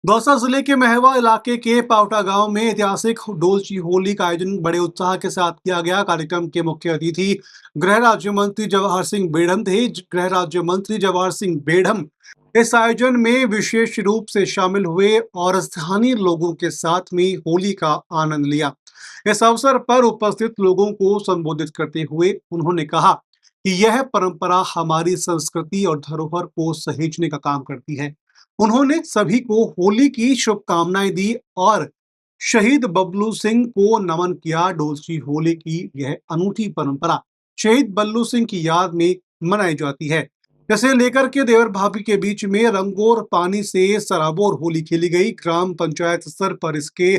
दौसा जिले के महवा इलाके के पावटा गांव में ऐतिहासिक डोलची होली का आयोजन बड़े उत्साह के साथ किया गया। कार्यक्रम के मुख्य अतिथि गृह राज्य मंत्री जवाहर सिंह बेढ़म थे। गृह राज्य मंत्री जवाहर सिंह बेढ़म इस आयोजन में विशेष रूप से शामिल हुए और स्थानीय लोगों के साथ में होली का आनंद लिया। इस अवसर पर उपस्थित लोगों को संबोधित करते हुए उन्होंने कहा कि यह परंपरा हमारी संस्कृति और धरोहर को सहेजने का काम करती है। उन्होंने सभी को होली की शुभकामनाएं दी और शहीद बबलू सिंह को नमन किया। डोलची होली की यह अनूठी परंपरा शहीद बल्लू सिंह की याद में मनाई जाती है। इसे लेकर के देवर भाभी के बीच में रंगों और पानी से सराबोर होली खेली गई। ग्राम पंचायत स्तर पर इसके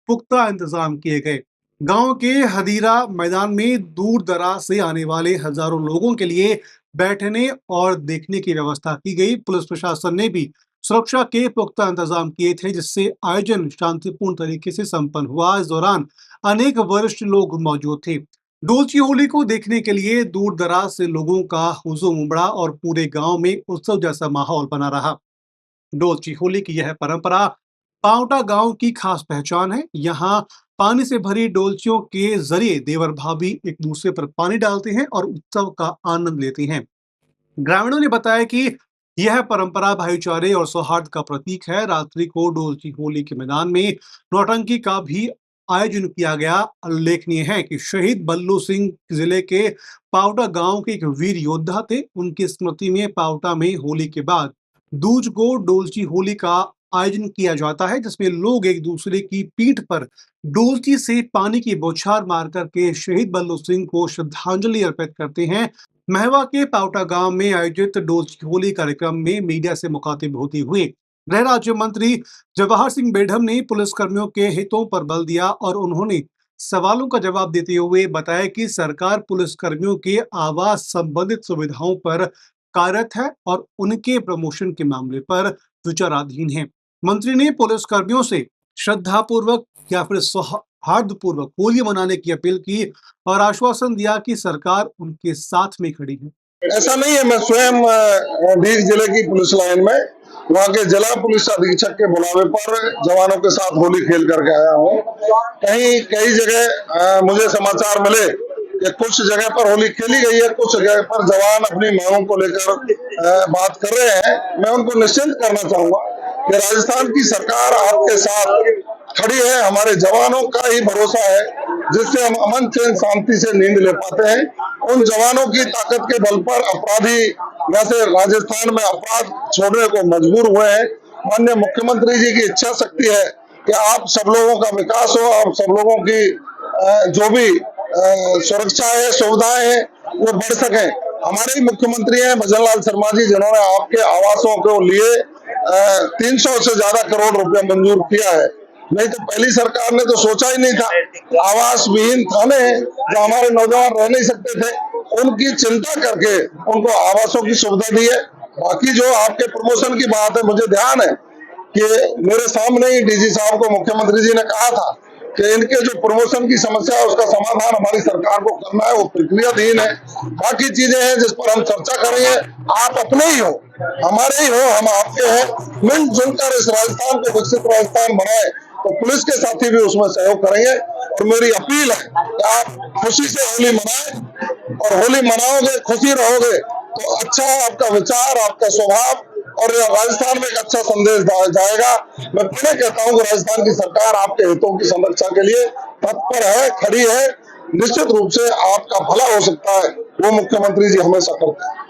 पुख्ता इंतजाम किए गए। गांव के हदीरा मैदान में दूर दराज से आने वाले हजारों लोगों के लिए बैठने और देखने की व्यवस्था की गई। पुलिस प्रशासन ने भी सुरक्षा के पुख्ता इंतजाम किए थे, जिससे आयोजन शांतिपूर्ण तरीके से संपन्न हुआ। इस दौरान अनेक वरिष्ठ लोग मौजूद थे। डोलची होली को देखने के लिए दूर दराज से लोगों का हुजूम उमड़ा और पूरे गांव में उत्सव जैसा माहौल बना रहा। डोलची होली की यह परंपरा पावटा गांव की खास पहचान है। यहाँ पानी से भरी डोलचियों के जरिए देवर भाभी एक दूसरे पर पानी डालते हैं और उत्सव का आनंद लेते हैं। ग्रामीणों ने बताया कि यह परंपरा भाईचारे और सौहार्द का प्रतीक है। रात्रि को डोलची होली के मैदान में नौटंकी का भी आयोजन किया गया। उल्लेखनीय है कि शहीद बल्लू सिंह जिले के पावटा गांव के एक वीर योद्धा थे। उनकी स्मृति में पावटा में होली के बाद दूज को डोलची होली का आयोजन किया जाता है, जिसमें लोग एक दूसरे की पीठ पर डोलची से पानी की बौछार मार करके शहीद बल्लू सिंह को श्रद्धांजलि अर्पित करते हैं। महवा के पावटा गांव में आयोजित डोलची होली कार्यक्रम में मीडिया से मुखातिब होते हुए गृह राज्य मंत्री जवाहर सिंह बेढ़म ने पुलिसकर्मियों के हितों पर बल दिया और उन्होंने सवालों का जवाब देते हुए बताया कि सरकार पुलिसकर्मियों के आवास संबंधित सुविधाओं पर कार्यरत है और उनके प्रमोशन के मामले पर विचाराधीन है। मंत्री ने पुलिसकर्मियों से श्रद्धापूर्वक या फिर सौहार्दपूर्वक होली मनाने की अपील की और आश्वासन दिया कि सरकार उनके साथ में खड़ी है। ऐसा नहीं है, मैं स्वयं दीघ जिले की पुलिस लाइन में वहाँ के जिला पुलिस अधीक्षक के बुलावे पर जवानों के साथ होली खेल करके आया हूँ। कई जगह मुझे समाचार मिले कि कुछ जगह पर होली खेली गई है, कुछ जगह पर जवान अपनी मांगों को लेकर बात कर रहे हैं। मैं उनको निश्चिंत करना चाहूंगा कि राजस्थान की सरकार आपके साथ खड़ी है। हमारे जवानों का ही भरोसा है जिससे हम अमन चैन शांति से नींद ले पाते हैं। उन जवानों की ताकत के बल पर अपराधी वैसे राजस्थान में अपराध छोड़ने को मजबूर हुए हैं। माननीय मुख्यमंत्री जी की इच्छा शक्ति है कि आप सब लोगों का विकास हो, आप सब लोगों की जो भी सुरक्षा है, सुविधाएं हैं, वो बढ़ सके। हमारे ही मुख्यमंत्री हैं भजनलाल शर्मा जी, जिन्होंने आपके आवासों को लिए 300 से ज्यादा करोड़ रुपया मंजूर किया है। नहीं तो पहली सरकार ने तो सोचा ही नहीं था। आवास विहीन थाने जो हमारे नौजवान रह नहीं सकते थे, उनकी चिंता करके उनको आवासों की सुविधा दी है। बाकी जो आपके प्रमोशन की बात है, मुझे ध्यान है कि मेरे सामने ही डीजी साहब को मुख्यमंत्री जी ने कहा था कि इनके जो प्रमोशन की समस्या है उसका समाधान हमारी सरकार को करना है, वो प्रक्रियाधीन है। बाकी चीजें हैं जिस पर हम चर्चा करेंगे। आप अपने ही हो, हमारे ही हो, हम आपके हैं। मिलजुल कर इस राजस्थान को विकसित राजस्थान बनाए तो पुलिस के साथी भी उसमें सहयोग करेंगे। और मेरी अपील है कि आप खुशी से होली मनाएं, और होली मनाओगे, खुशी रहोगे तो अच्छा आपका विचार, आपका स्वभाव और राजस्थान में एक अच्छा संदेश जाएगा। मैं फिर कहता हूँ कि राजस्थान की सरकार आपके हितों की संरक्षा के लिए तत्पर है, खड़ी है। निश्चित रूप से आपका भला हो सकता है, वो मुख्यमंत्री जी हमेशा करते हैं।